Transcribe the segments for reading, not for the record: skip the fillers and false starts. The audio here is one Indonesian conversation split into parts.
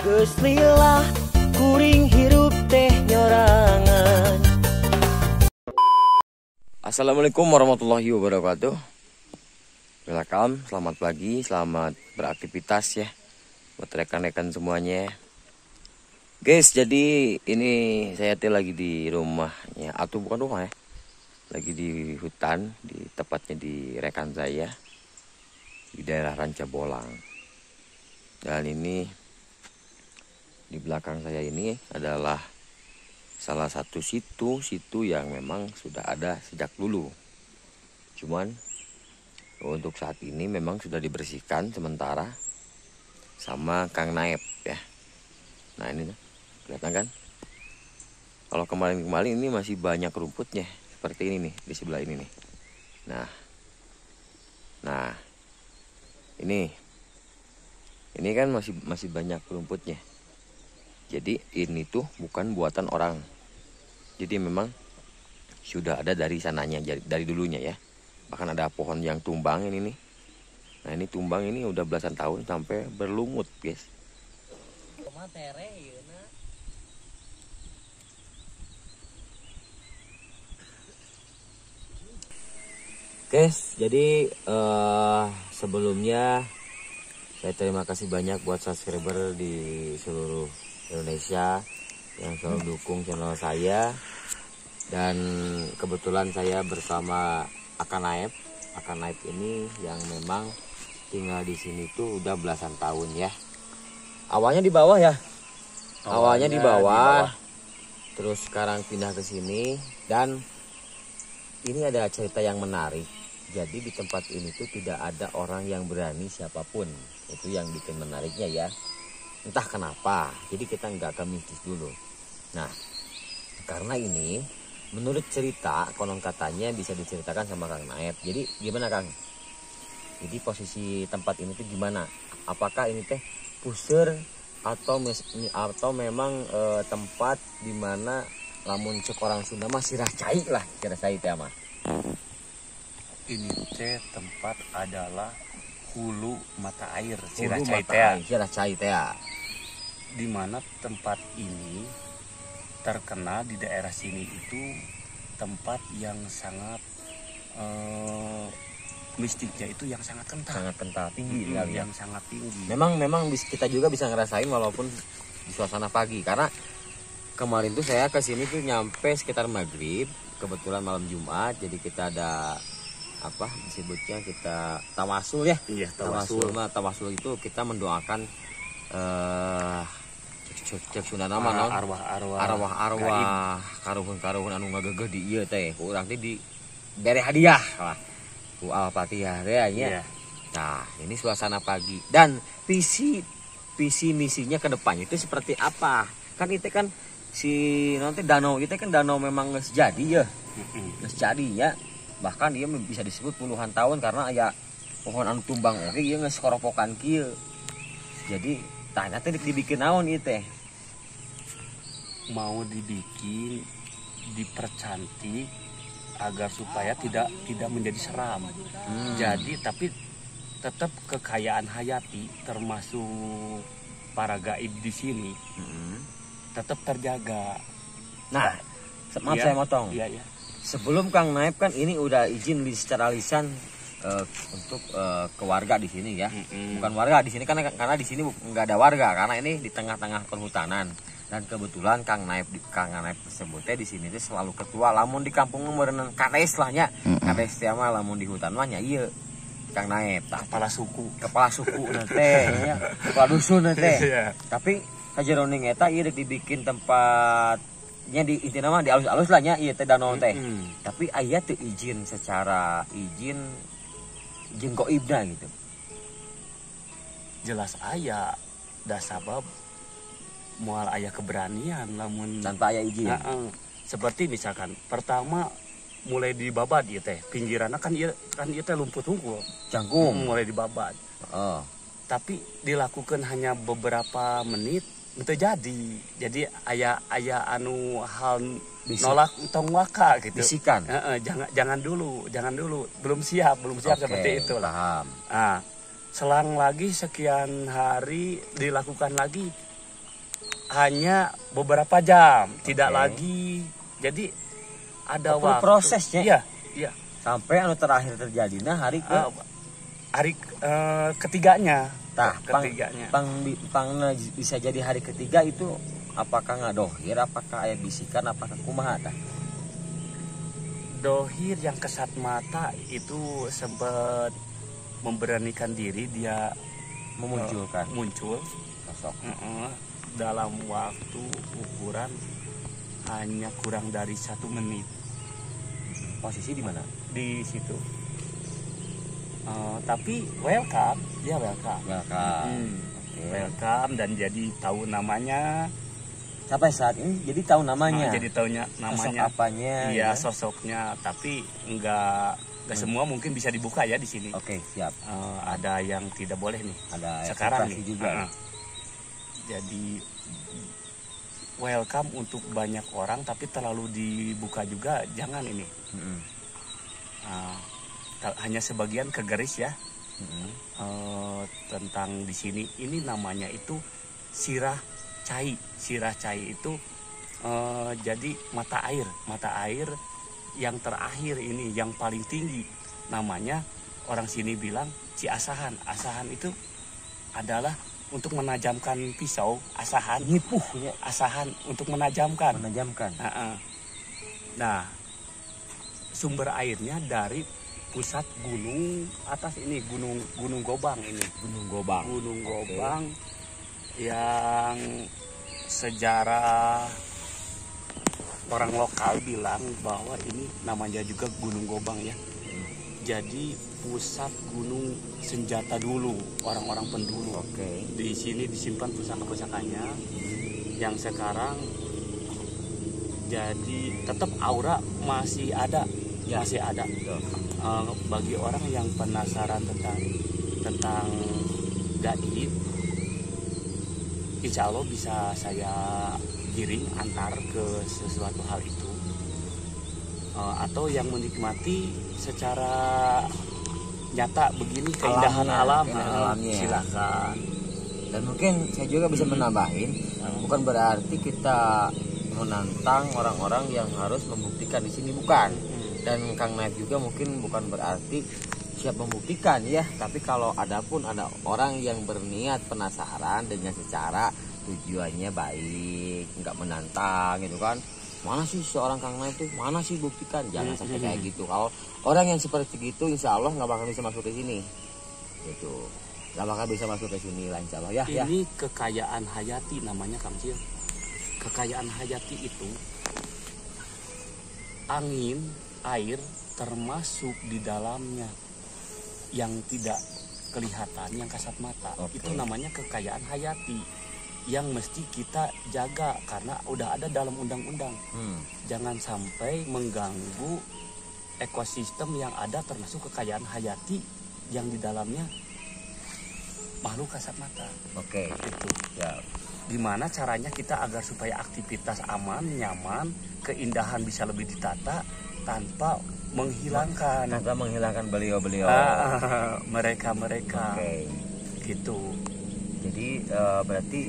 Geus lila kuring hirup teh nyorangan. Assalamualaikum warahmatullahi wabarakatuh. Welcome, selamat pagi, selamat beraktivitas ya buat rekan-rekan semuanya. Guys, jadi ini saya tuh lagi di rumahnya, atau bukan rumah ya, lagi di hutan, di tepatnya di rekan saya di daerah Ranca Bolang. Dan ini di belakang saya ini adalah salah satu situ yang memang sudah ada sejak dulu. Cuman untuk saat ini memang sudah dibersihkan sementara sama Kang Naep ya. Nah ini kelihatan kan? Kalau kemarin-kemarin ini masih banyak rumputnya seperti ini nih di sebelah ini nih. Nah ini kan masih banyak rumputnya. Jadi ini tuh bukan buatan orang. Jadi memang sudah ada dari sananya, dari dulunya ya. Bahkan ada pohon yang tumbang ini nih. Nah ini tumbang ini udah belasan tahun sampai berlumut guys. Guys, jadi sebelumnya saya terima kasih banyak buat subscriber di seluruh Indonesia yang selalu dukung channel saya. Dan kebetulan saya bersama Akan Naep. Akan Naep ini yang memang tinggal di sini tuh udah belasan tahun ya. Awalnya di bawah ya. Awalnya di bawah. Terus sekarang pindah ke sini. Dan ini ada cerita yang menarik. Jadi di tempat ini tuh tidak ada orang yang berani siapapun. Itu yang bikin menariknya ya. Entah kenapa. Jadi kita nggak ke mistis dulu. Nah, karena ini menurut cerita konon katanya bisa diceritakan sama Kang Naep. Jadi gimana Kang? Jadi posisi tempat ini tuh gimana? Apakah ini teh puseur atau memang tempat dimana lamun cek orang Sunda mah sirah cai lah, sirah cai teh mah. Ini teh tempat adalah hulu mata air Sirah cai teh. Di mana tempat ini terkenal di daerah sini itu tempat yang sangat mistiknya itu yang sangat kental, tinggi yang sangat tinggi. Memang kita juga bisa ngerasain walaupun di suasana pagi, karena kemarin tuh saya ke sini tuh nyampe sekitar maghrib, kebetulan malam Jumat, jadi kita ada apa disebutnya kita tawasul ya. Iya, tawasul itu kita mendoakan cek Sunda nama arwah karuhun anu ngagegeh di ieu teh urang teh di bere hadiah lah ku Al-Fatihah teh nya. Nah, ini suasana pagi dan visi misinya ke depannya itu seperti apa? Kan itu kan si nanti danau itu kan danau memang geus jadi ya. Geus jadi ya. Bahkan dia bisa disebut puluhan tahun karena aya pohon anu tumbang oge ieu geus koropokan kieu. Jadi tanya teh dibikin naon ieu teh? Mau dibikin dipercantik agar supaya tidak menjadi seram. Jadi tapi tetap kekayaan hayati termasuk para gaib di sini tetap terjaga. Nah, maaf saya motong. Iya. Sebelum Kang Naep kan ini udah izin secara lisan untuk ke warga di sini ya. Bukan warga di sini karena di sini nggak ada warga karena ini di tengah-tengah perhutanan. Dan kebetulan Kang Naep tersebutnya di sini tuh selalu ketua. Lamun di kampung meureun kades lah nya. Kades teh mah lamun di hutan mah nya ieu Kang Naep kepala suku teh ya. Kepala dusun teh. Tapi kajeroning eta ieu dibikin tempatnya di intina mah di alus-alus lah nya ieu teh danau teh. Tapi aya teu izin secara izin jeung goibna gitu. Jelas aya da sabab moal aya keberanian lamun tanpa aya izin. Seperti misalkan pertama mulai dibabad ieu teh pinggiranna kan ieu teh lumpur unggul jangkung mulai dibabad. Tapi dilakukan hanya beberapa menit itu jadi aya anu hal nolak tong waka gitu. Bisikan. Jangan dulu belum siap seperti itu lah. Selang lagi sekian hari dilakukan lagi hanya beberapa jam, tidak Oke. lagi. Jadi ada Full waktu prosesnya. Iya, iya. Sampai anu terakhir terjadi hari ke Hari ketiganya. tah Ketiganya. bisa jadi hari ketiga itu apakah ngadohir, apakah aya bisikan, apakah kumaha tah? Dohir yang kesat mata itu sempat memberanikan diri, dia Memunculkan muncul sosok. dalam waktu ukuran hanya kurang dari 1 menit Posisi di mana? di situ. Tapi welcome, dia welcome. Welcome. Oke. Welcome dan jadi tahu namanya. Sampai saat ini jadi tahu namanya. Jadi tahunya Sosok namanya. apanya? Iya, ya? sosoknya. Tapi enggak semua mungkin bisa dibuka ya di sini. Oke, siap. Ada yang tidak boleh nih. Ada Sekarang privasi nih. juga. Jadi welcome untuk banyak orang, tapi terlalu dibuka juga jangan ini. Hanya sebagian kegaris ya. Tentang di sini ini namanya itu sirah cai. Sirah cai itu jadi mata air yang terakhir ini, yang paling tinggi. Namanya orang sini bilang Ciasahan. Asahan itu adalah untuk menajamkan pisau. Asahan Nyipuhnya asahan untuk menajamkan. Nah, sumber airnya dari pusat gunung atas ini, gunung Gobang ini. Gunung Gobang. Gunung Gobang yang sejarah orang lokal bilang bahwa ini namanya juga Gunung Gobang ya. Jadi pusat gunung senjata dulu, orang-orang pendulu. Oke. Di sini disimpan pusaka-pusakanya yang sekarang jadi tetap aura masih ada, Ya. masih ada. Bagi orang yang penasaran tentang gaib, insya Allah bisa saya giring antar ke sesuatu hal itu, atau yang menikmati secara nyata begini keindahan alam, alamnya. silakan. Dan mungkin saya juga bisa menambahin, bukan berarti kita menantang orang-orang yang harus membuktikan di sini, bukan. Dan Kang Naif juga mungkin bukan berarti siap membuktikan ya, tapi kalau ada orang yang berniat penasaran dengan secara tujuannya baik, nggak menantang gitu kan, mana sih seorang Kang Naif tuh, mana sih buktikan, jangan sampai kayak gitu. Kalau orang yang seperti itu insya Allah nggak bakal bisa masuk ke sini gitu, nggak bakal bisa masuk ke sini lah insya Allah ya. Ini kekayaan hayati namanya Kang Cil. Kekayaan hayati itu angin, air termasuk di dalamnya yang tidak kelihatan, yang kasat mata. Oke. Itu namanya kekayaan hayati yang mesti kita jaga karena udah ada dalam undang-undang. Jangan sampai mengganggu ekosistem yang ada, termasuk kekayaan hayati yang di dalamnya makhluk kasat mata. Oke. Itu. Ya. Gimana caranya kita agar supaya aktivitas aman, nyaman, keindahan bisa lebih ditata tanpa menghilangkan beliau-beliau mereka Oke. gitu. Jadi berarti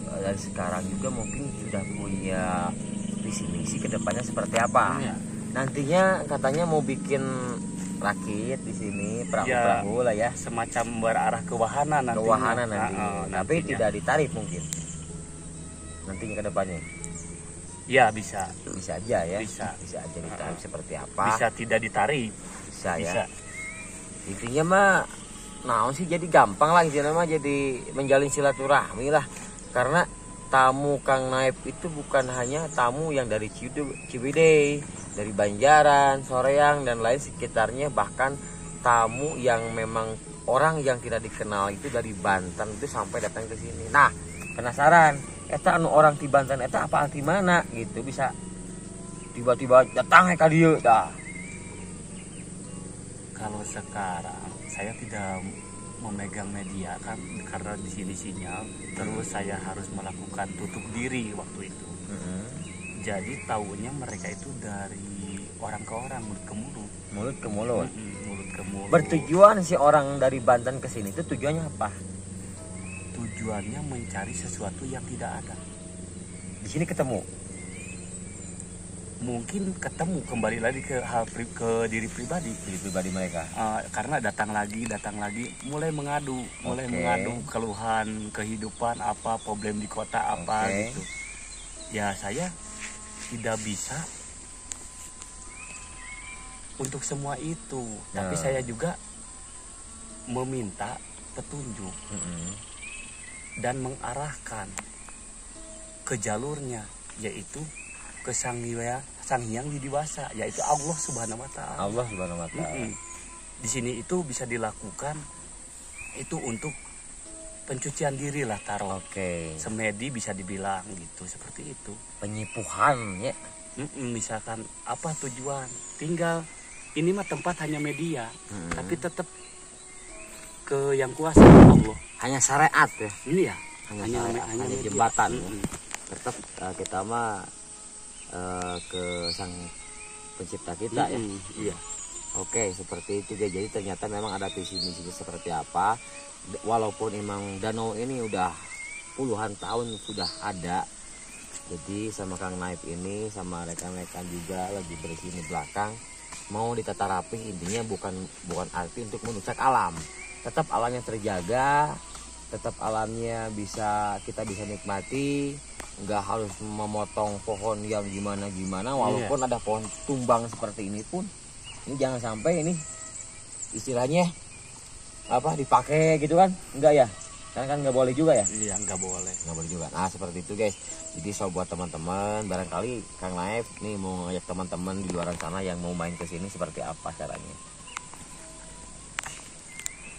dari sekarang juga mungkin sudah punya visi misi kedepannya seperti apa? Ya. Nantinya katanya mau bikin rakit di sini, perahu-perahu lah ya. Semacam berarah ke wahana nanti. Ke wahana nanti. Tapi nantinya. tidak ditarik mungkin. Nantinya kedepannya. Ya bisa. Bisa aja ya. Bisa. Bisa aja ditarik seperti apa? Bisa tidak ditarik. Bisa ya. Bisa. Intinya mah naon sih, jadi gampang lah intinya mah, jadi menjalin silaturahmi lah. Karena tamu Kang Naif itu bukan hanya tamu yang dari Ciwidey, dari Banjaran, Soreang dan lain sekitarnya, bahkan tamu yang memang orang yang tidak dikenal itu dari Banten itu sampai datang ke sini. Nah, penasaran, eta anu orang di Banten eta apa arti mana gitu, bisa tiba-tiba datang ka dieu dah. Kalau sekarang saya tidak memegang media kan karena di sini sinyal, terus saya harus melakukan tutup diri waktu itu. Jadi tahunya mereka itu dari orang ke orang, mulut ke mulut. Mulut ke mulut. Mulut ke mulut. Bertujuan si orang dari Banten ke sini itu tujuannya apa? Tujuannya mencari sesuatu yang tidak ada. Di sini ketemu. Mungkin ketemu kembali lagi ke ke diri pribadi. Diri pribadi mereka. Karena datang lagi, mulai mengadu keluhan kehidupan apa, problem di kota apa gitu. Ya saya tidak bisa untuk semua itu, tapi saya juga meminta petunjuk dan mengarahkan ke jalurnya, yaitu ke Sang Hyang Widiwasa, yaitu Allah Subhanahu wa Ta'ala. Allah Subhanahu wa Ta'ala. Di sini itu bisa dilakukan itu untuk pencucian diri lah, taruh. Semedi bisa dibilang gitu, seperti itu. Penyipuhan ya. Misalkan apa tujuan? Tinggal ini mah tempat hanya media, tapi tetap ke yang kuasa Allah. Hanya syariat ya. Ini ya. Hanya jembatan. Tetap kita mah ke Sang Pencipta kita ya. Iya. Oke, seperti itu guys. Jadi ternyata memang ada visi misi seperti apa. Walaupun emang danau ini udah puluhan tahun sudah ada. Jadi sama Kang Naib ini sama rekan-rekan juga lagi bersih di belakang, mau ditata rapi. Intinya bukan arti untuk merusak alam. Tetap alamnya terjaga, tetap alamnya kita bisa nikmati. Nggak harus memotong pohon yang gimana walaupun ada pohon tumbang seperti ini pun ini jangan sampai ini istilahnya apa dipakai gitu kan, enggak ya, kan nggak boleh juga ya. Iya, nggak boleh juga. Nah seperti itu guys. Jadi so buat teman-teman barangkali Kang Naib nih mau ngajak teman-teman di luar sana yang mau main ke sini seperti apa caranya?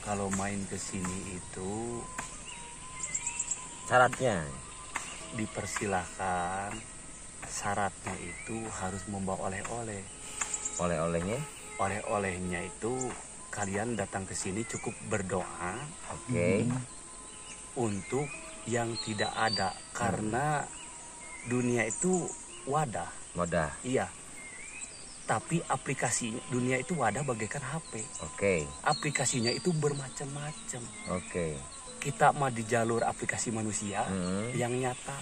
Kalau main ke sini itu Syaratnya dipersilahkan, syaratnya itu harus membawa oleh-oleh. Oleh-olehnya? Oleh-olehnya itu kalian datang ke sini cukup berdoa. Untuk yang tidak ada, karena dunia itu wadah. Iya. Tapi aplikasinya, dunia itu wadah bagaikan HP. Aplikasinya itu bermacam-macam. Kita mah di jalur aplikasi manusia yang nyata,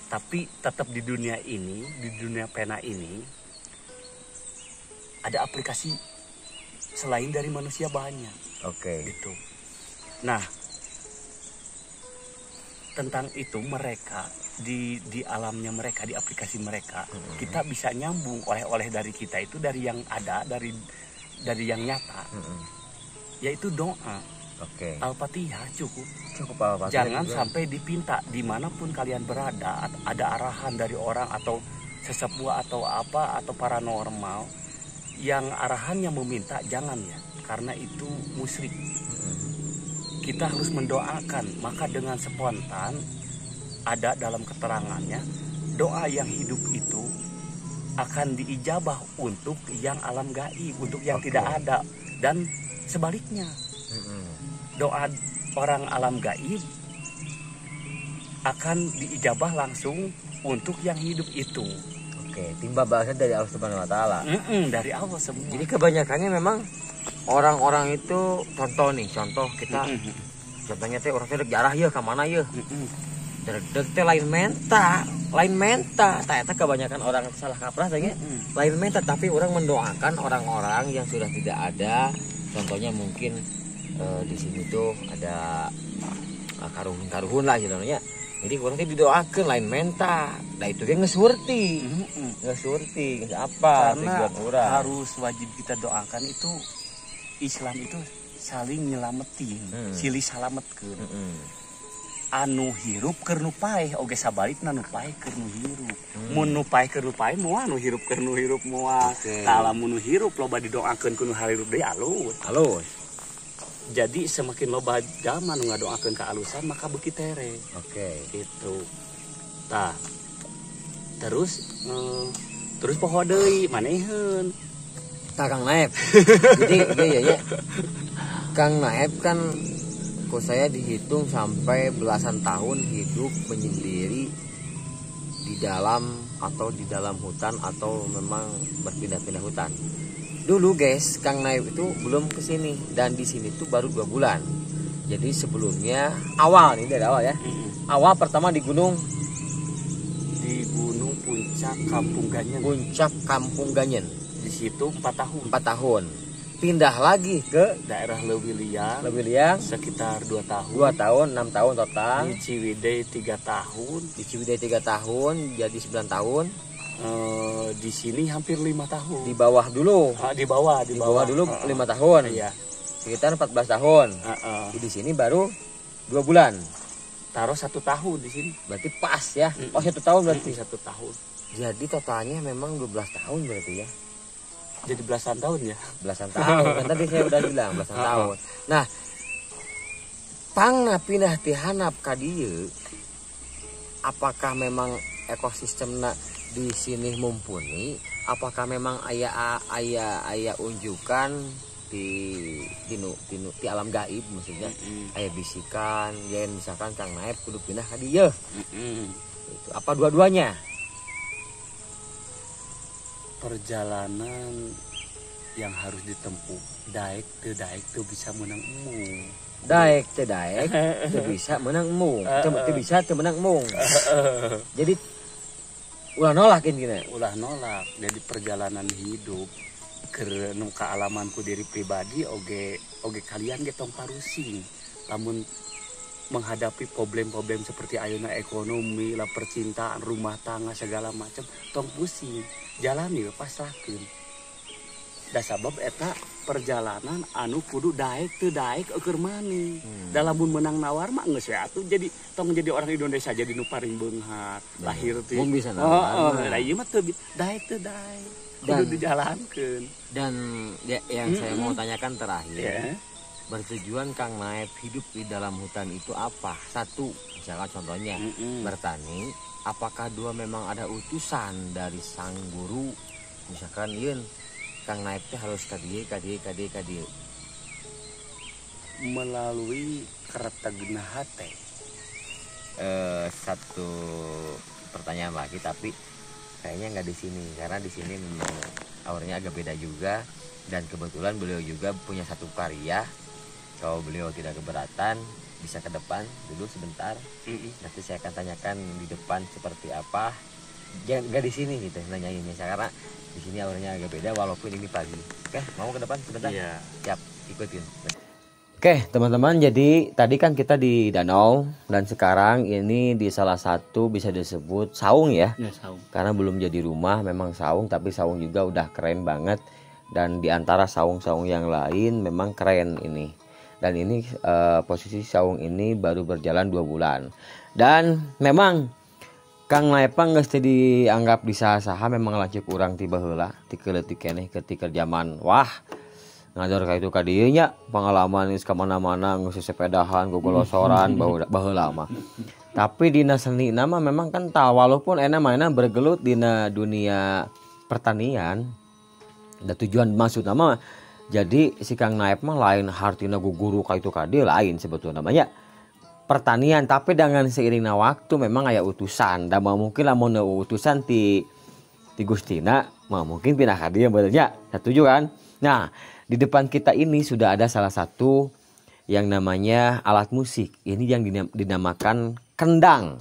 tapi tetap di dunia ini, di dunia pena ini ada aplikasi selain dari manusia banyak. Gitu. Nah, tentang itu mereka di alamnya mereka, di aplikasi mereka, kita bisa nyambung oleh-oleh dari kita itu dari yang ada, dari yang nyata, yaitu doa. Al-Fatihah cukup Al-Fatihah. Jangan sampai dipinta dimanapun kalian berada, ada arahan dari orang atau sesepuh atau apa atau paranormal yang arahannya meminta, jangan ya, karena itu musyrik. Kita harus mendoakan, maka dengan spontan ada dalam keterangannya doa yang hidup itu akan diijabah untuk yang alam gaib, untuk yang tidak ada, dan sebaliknya. Doa orang alam gaib akan diijabah langsung untuk yang hidup itu. Timba balasnya dari Allah Subhanahu wa Ta'ala. Dari Allah semua. Jadi kebanyakannya memang orang-orang itu contoh kita contohnya teh orang teh jarah ya kemana ya deg teh lain menta ternyata kebanyakan orang salah kaprah tanya lain menta, tapi orang mendoakan orang-orang yang sudah tidak ada. Contohnya mungkin di sini tuh ada karuhun lah istilahnya. Jadi orang teh didoakan lain menta. Nah itu kan ngesurti apa karena orang harus wajib kita doakan itu. Islam itu saling nyelamatin, silih salametkeun. Anu hirup keur nu paeh oge sabalikna nu paeh keur nu hirup. Mun nu paeh keur nu paeh moal nu hirup keur nu hirup moal. Tah lamun nu hirup loba didoakeun ku nu hirup deui alus. Jadi semakin loba jalma nu ngadoakeun ka alusan maka beuki tere. Gitu. Tah. Terus poho deui maneheun. Kang Naib. Jadi iya. Kang Naib kan kok saya dihitung sampai belasan tahun hidup menyendiri di dalam hutan atau memang berpindah-pindah hutan. Dulu guys, Kang Naib itu belum kesini dan di sini tuh baru 2 bulan. Jadi sebelumnya dari awal ya. Awal pertama di gunung di Puncak Kampung Ganyen. Puncak Kampung Ganyen. Di situ 4 tahun. 4 tahun. Pindah lagi ke Daerah Leuwiliang Leuwiliang sekitar 2 tahun. 2 tahun, 6 tahun total. Di Ciwidey 3 tahun. Di Ciwidey 3 tahun, jadi 9 tahun. Di sini hampir 5 tahun. Di bawah dulu. Di bawah Dulu 5 tahun. Iya. Sekitar 14 tahun. Di sini baru 2 bulan. Taruh 1 tahun di sini. Berarti pas ya. Oh, 1 tahun berarti. 1 tahun. Jadi totalnya memang 12 tahun berarti ya. Jadi belasan tahun ya. Belasan tahun. Kan tadi saya udah bilang belasan tahun. Nah, pangna pindah ti hanap ka dieu. Apakah memang ekosistemna di sini mumpuni? Apakah memang aya unjukan di alam gaib maksudnya? Aya bisikan, yen misalkan Kang Naep kudu pindah ka dieu. Itu apa dua-duanya? Perjalanan yang harus ditempuh daek tuh bisa menang emu. Daek teu bisa menang emu. Teu bisa teu menang emu. Jadi ulah nolak gini. Ulah nolak. Jadi perjalanan hidup ke alamanku diri pribadi oge kalian ge tong parusing. Lamun menghadapi problem-problem seperti ayeuna ekonomi, lah percintaan, rumah tangga segala macam tong pusing. Jalani pasrahkeun. Da sabab eta perjalanan anu kudu daek teu daek keur mani. Da lamun menang nawar mah geus we atuh jadi tong jadi orang Indonesia jadi nu paling beunghar. Lahir teh. Mun bisa nawar. Da ieu mah teu daek teu daek. Kudu dijalankeun. Dan yang saya mau tanyakan terakhir. Yeah. Bertujuan Kang Naep hidup di dalam hutan itu apa? Satu, misalkan contohnya bertani. Apakah dua memang ada utusan dari sang guru? Misalkan Yun, Kang Naep teh harus kadieu. Melalui Kertagenah hate. Satu pertanyaan lagi tapi kayaknya nggak di sini karena di sini memang auranya agak beda juga dan kebetulan beliau juga punya satu karya. Kalau beliau tidak keberatan bisa ke depan dulu sebentar. Nanti saya akan tanyakan di depan seperti apa. Jangan nggak di sini gitu nanyainnya karena di sini auranya agak beda walaupun ini pagi. Oke, mau ke depan sebentar? Iya. Siap, ikutin. Oke teman-teman, jadi tadi kan kita di danau dan sekarang ini di salah satu bisa disebut saung ya. Ya, saung. Karena belum jadi rumah memang saung, tapi saung juga udah keren banget. Dan di antara saung-saung yang lain memang keren ini. Dan ini posisi saung ini baru berjalan 2 bulan. Dan memang Kang Naepang geus teu dianggap disaha-saha memang lanceuk urang ti baheula ti keleutik keneh ketika zaman wah ngajar ka itu ka dieu nya pengalaman geus ka mana-mana geus sepedahan gogolosoran baheula mah. Tapi dina seni mah memang kan walaupun ena mainan bergelut dina dunia pertanian da tujuan maksud nama jadi si Kang Naep mah lain hartina guguru ka itu ka dieu lain sebetulnya namanya pertanian tapi dengan seiringnya waktu memang aya utusan dan mungkin lamun utusan ti Gustina mah mungkin pindah ka dieu benernya setuju kan. Nah di depan kita ini sudah ada salah satu yang namanya alat musik ini yang dinamakan kendang.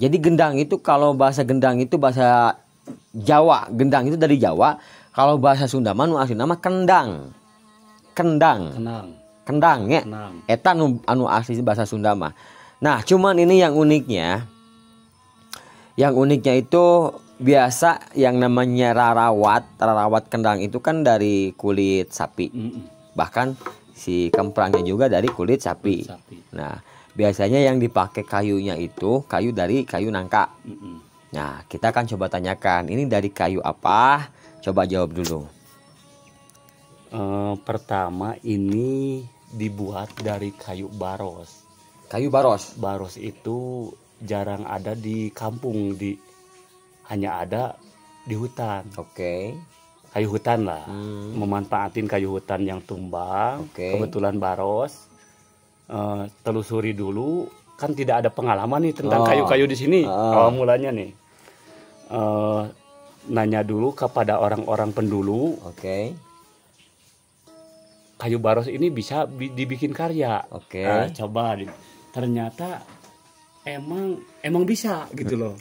Jadi gendang itu kalau bahasa gendang itu bahasa Jawa, gendang itu dari Jawa. Kalau bahasa Sunda mah nu asli nama kendang. Kendang ya. Eta anu asli bahasa Sunda mah. Nah, cuman ini yang uniknya itu biasa yang namanya rarawat kendang itu kan dari kulit sapi. Bahkan si kemprangnya juga dari kulit sapi. Nah, biasanya yang dipakai kayunya itu kayu dari kayu nangka. Nah, kita akan coba tanyakan ini dari kayu apa? Coba jawab dulu. Pertama ini dibuat dari kayu baros. Kayu baros. Baros itu jarang ada di kampung, hanya ada di hutan. Oke. Kayu hutan lah. Memanfaatin kayu hutan yang tumbang. Kebetulan baros. Telusuri dulu, kan tidak ada pengalaman nih tentang kayu-kayu di sini. Awal mulanya nih. Nanya dulu kepada orang-orang pendulu. Kayu baros ini bisa dibikin karya. Coba ternyata emang bisa gitu loh.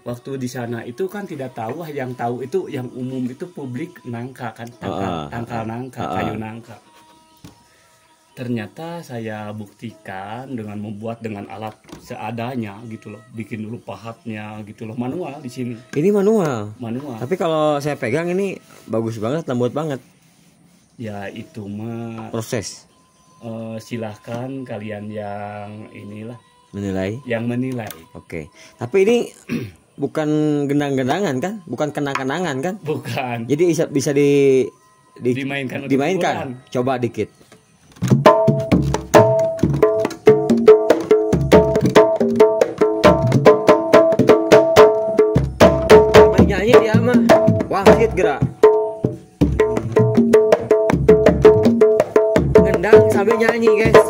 waktu di sana itu kan tidak tahu, yang tahu itu yang umum itu publik nangka kan, tangkal nangka, kayu nangka. Ternyata saya buktikan dengan membuat dengan alat seadanya gitu loh, bikin dulu pahatnya gitu loh, manual di sini. Ini manual. Manual. Tapi kalau saya pegang ini bagus banget, lembut banget. Ya itu mah Proses silahkan kalian yang inilah menilai. yang menilai. Oke. Tapi ini bukan gendang-gendangan kan? Bukan kenang-kenangan kan? Bukan. Jadi bisa Dimainkan untuk dimainkan. hiburan. Coba dikit. Nyanyi dia mah wasit gerak. Ngendang sambil nyanyi guys.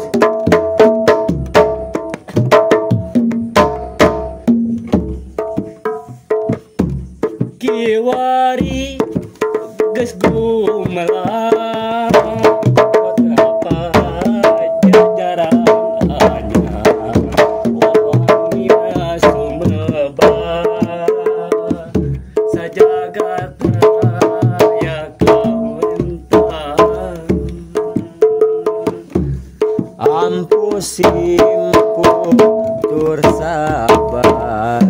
Kiwari geus gumelar betapa jajaran anyar wanita sumebar sajagat raya kawentar Ampusimku tur sabar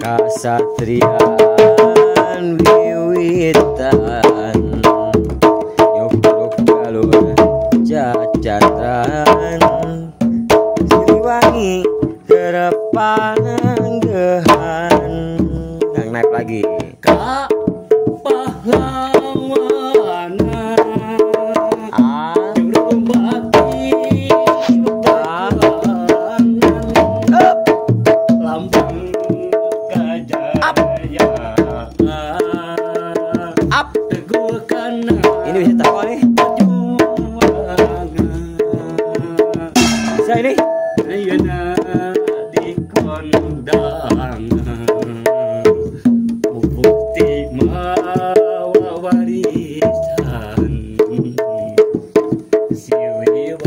kasatriaan wiwitan nyukruk galur cacatan Siliwangi kerepanggehan yang naik lagi ka pahlawanan jurung bakti pertahanan lambang kejayaan teguhkan ini bisa tahu nih bisa ini ayeuna di kondangan bukti mawa warisan Siliwangi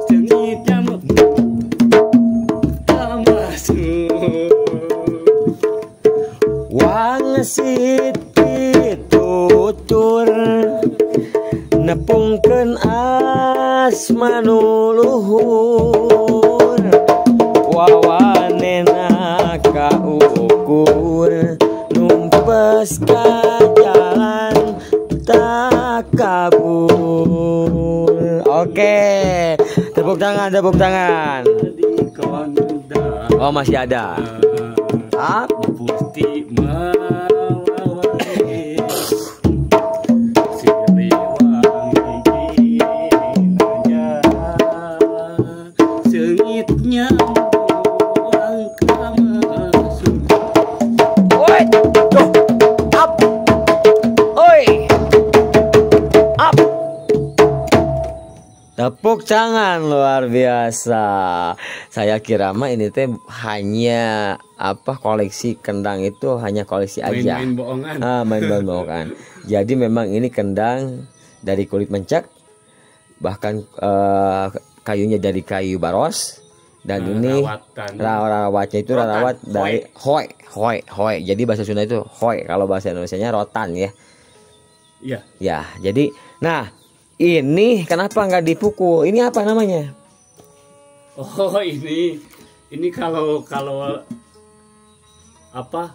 sengitnya wangsit tutur nepungkeun asma nu luhur wawanena kaukur numpes ka jalan tak kabur. Oke, tepuk tangan, tepuk tangan. di kondangan Oh masih ada. Up. Bukti mawari Siliwangi nanya sengitnya buang kamasuk Oi, tuh, up, oi, up. Tepuk tangan luar biasa. Saya kira mah ini teh hanya apa koleksi kendang itu hanya koleksi aja. main-main bohongan. Main-main bohongan. Jadi memang ini kendang dari kulit mencek, bahkan kayunya dari kayu baros dan ini rawatnya itu Rotan, rawat dari hoi. Jadi bahasa Sunda itu hoi, kalau bahasa Indonesianya rotan ya. Iya. Ya, jadi nah ini kenapa nggak dipukul? Ini apa namanya? Oh ini kalau apa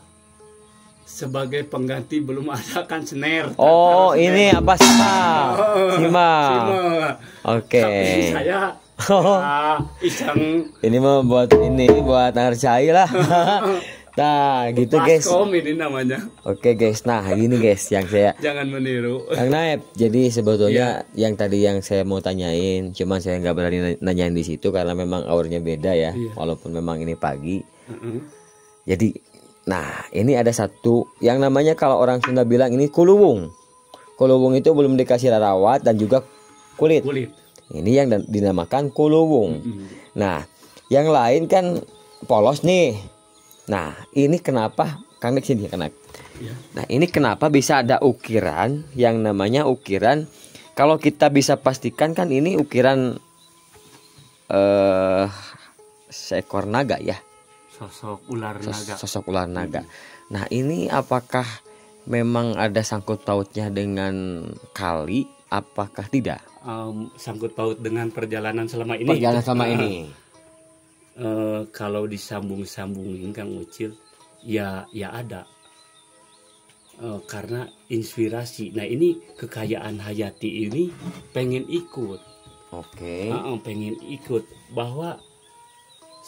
sebagai pengganti belum ada kan snare. Oh Snare. ini apa sima? Sima. Oke. Tapi saya iseng Ini mah buat ngerjai lah. Nah gitu guys. Baskom ini namanya. Oke guys, nah ini guys yang saya Jangan meniru. Kang Naib. Jadi sebetulnya yang tadi yang saya mau tanyain, cuman saya nggak berani nanyain di situ karena memang hournya beda ya, walaupun memang ini pagi. Jadi, nah ini ada satu yang namanya kalau orang Sunda bilang ini kuluwung. Kuluwung itu belum dikasih rawat dan juga kulit. Ini yang dinamakan kuluwung. Nah, yang lain kan polos nih. Nah, ini kenapa Kang Nek sini Kang Nek? Nah, ini kenapa bisa ada ukiran yang namanya ukiran, kalau kita bisa pastikan kan ini ukiran seekor naga ya, Sosok ular naga. sosok ular naga. Nah ini apakah memang ada sangkut pautnya dengan kali? Apakah tidak? Sangkut paut dengan perjalanan selama ini. Perjalanan selama ini. Kalau disambung-sambungin Kang Ucil, ya ada. Karena inspirasi. Nah ini kekayaan hayati ini pengen ikut. Oke. Pengen ikut bahwa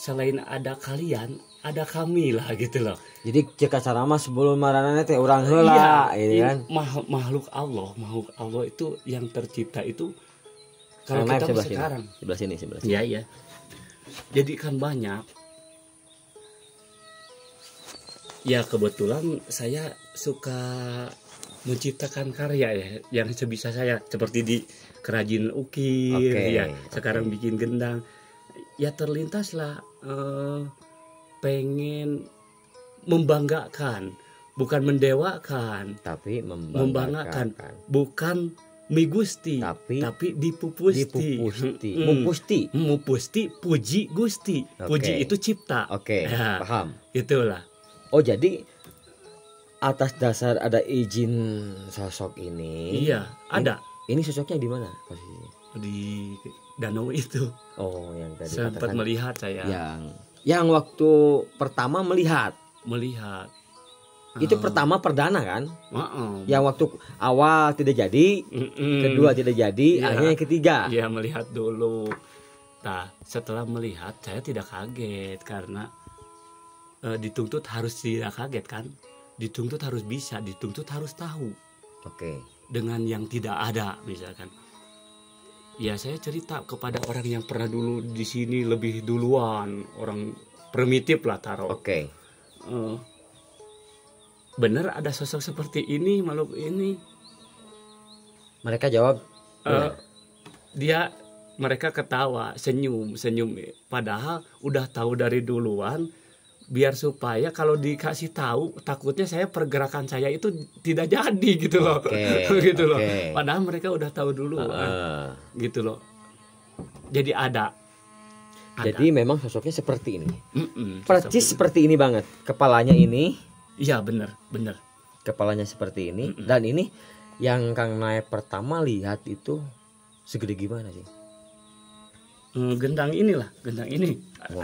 selain ada kalian, ada kami lah gitu loh. Jadi jika carama sebelum marana teh urang heula, gitu kan? Makhluk Allah itu yang tercipta itu kalau Naik kita sebelah sekarang. sini. Sebelah sini. Iya. Jadi kan banyak. Ya kebetulan saya suka menciptakan karya ya, yang sebisa saya seperti di kerajin ukir, ya sekarang bikin gendang. Ya terlintaslah pengen membanggakan, bukan mendewakan, tapi membanggakan, bukan migusti, tapi dipupusti. Mupusti, puji gusti. Puji itu cipta. Ya, paham. Itulah. Oh jadi atas dasar ada izin sosok ini. Iya, ada. Ini sosoknya di mana posisinya? Di danau itu. Oh, yang tadi sempat melihat saya. Yang waktu pertama melihat. Itu pertama perdana kan? Yang waktu awal tidak jadi, kedua tidak jadi, akhirnya yang ketiga. Iya, melihat dulu. Nah, setelah melihat saya tidak kaget karena dituntut harus tidak kaget kan? Dituntut harus bisa, dituntut harus tahu. Dengan yang tidak ada misalkan. Ya saya cerita kepada orang yang pernah dulu di sini lebih duluan, orang primitif lah taruh. Benar ada sosok seperti ini, makhluk ini? Mereka jawab. Mereka ketawa, senyum. Padahal udah tahu dari duluan. Biar supaya kalau dikasih tahu, takutnya saya pergerakan saya itu tidak jadi gitu loh. Gitu loh. Padahal mereka udah tahu dulu gitu loh. Jadi ada. Jadi memang sosoknya seperti ini. Percis seperti ini banget. Kepalanya ini. Iya benar. Kepalanya seperti ini. Dan ini yang Kang Naep pertama lihat itu segede gimana sih? Gendang ini.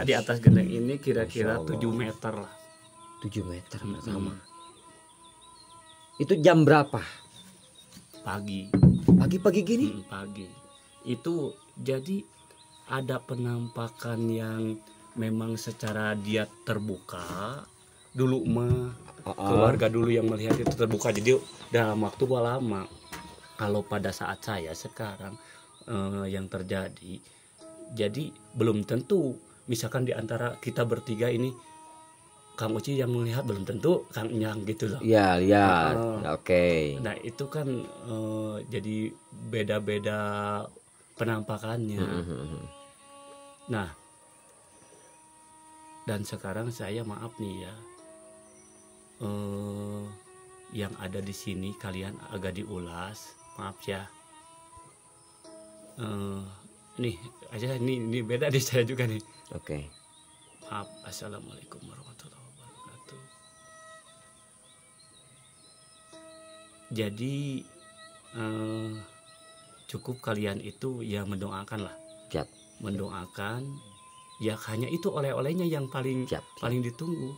Di atas gendang ini kira-kira 7 meter lah. 7 meter sama. Itu jam berapa? Pagi. Pagi gini? Pagi. Itu jadi ada penampakan yang memang secara dia terbuka. Dulu keluarga dulu yang melihat itu terbuka. Jadi dalam waktu lama. Kalau pada saat saya sekarang yang terjadi, jadi belum tentu misalkan di antara kita bertiga ini Kang Uci yang melihat, belum tentu Kang Nyang gitu loh. Iya, lihat. Nah itu kan jadi beda-beda penampakannya. Nah dan sekarang saya maaf nih ya, yang ada di sini kalian agak diulas, maaf ya. Nih aja ini beda di saya juga nih. Maaf. Assalamualaikum warahmatullahi wabarakatuh. Jadi cukup kalian itu ya mendoakan lah. Mendoakan. Ya hanya itu oleh-olehnya yang paling ditunggu.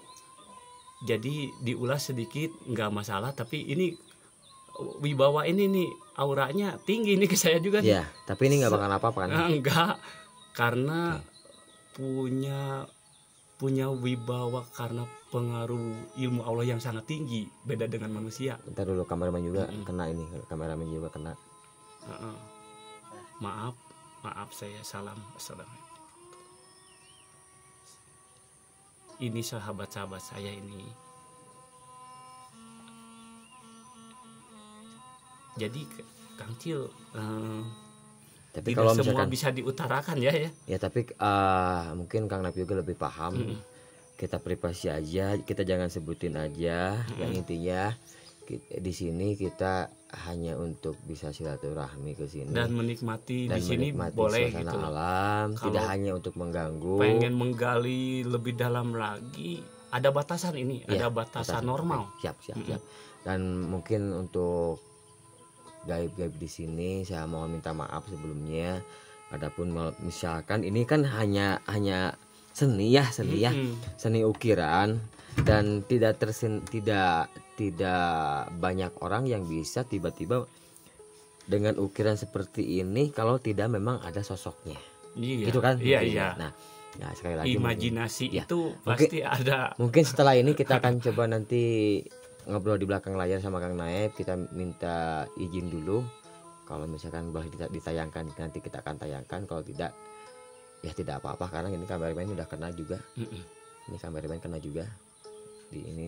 Jadi diulas sedikit nggak masalah, tapi ini wibawa ini nih auranya tinggi nih ke saya juga nih. Ya, tapi ini nggak bakal apa-apa kan? Enggak, karena punya wibawa karena pengaruh ilmu Allah yang sangat tinggi, beda dengan manusia. Bentar dulu, kameramen juga kena ini, kameramen juga kena. Maaf saya salam. Assalamualaikum. Ini sahabat-sahabat saya ini. Jadi Kang Cil, tapi tidak kalau semua misalkan bisa diutarakan ya. Ya tapi mungkin Kang Naep juga lebih paham. Kita privasi aja, kita jangan sebutin aja. Yang intinya di sini kita hanya untuk bisa silaturahmi ke sini dan menikmati dan di sini menikmati boleh suasana gitu. alam, Kalau tidak hanya untuk mengganggu. pengen menggali lebih dalam lagi, ada batasan ini, Ya, ada batasan normal. Siap. Dan mungkin untuk gaib-gaib di sini saya mohon minta maaf sebelumnya. Adapun misalkan ini kan hanya seni ya, seni ukiran, dan tidak banyak orang yang bisa tiba-tiba dengan ukiran seperti ini kalau tidak memang ada sosoknya. Iya, Gitu kan? Iya. Nah, sekali lagi Imajinasi mungkin, itu pasti ada. Mungkin setelah ini kita akan coba nanti ngobrol di belakang layar sama Kang Naib. Kita minta izin dulu. Kalau misalkan boleh ditayangkan nanti kita akan tayangkan. Kalau tidak ya tidak apa-apa, karena ini kameramen udah kena juga. Ini kameramen kena juga di ini.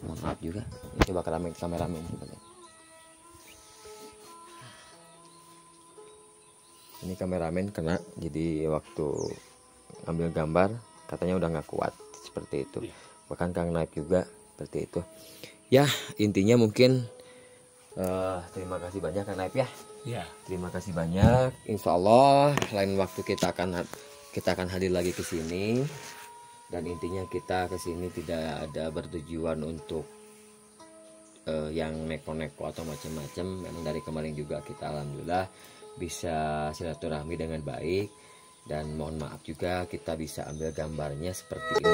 Mohon maaf juga. Ini coba kameramen coba. Ini kameramen kena, jadi waktu ambil gambar katanya udah nggak kuat seperti itu. Bahkan Kang Naib juga seperti itu. Ya intinya mungkin terima kasih banyak Kang Naib ya. Ya. Terima kasih banyak. Insya Allah lain waktu kita akan hadir lagi ke sini. Dan intinya kita ke sini tidak ada bertujuan untuk yang neko-neko atau macam-macam. Memang dari kemarin juga kita alhamdulillah bisa silaturahmi dengan baik, dan mohon maaf juga kita bisa ambil gambarnya seperti ini.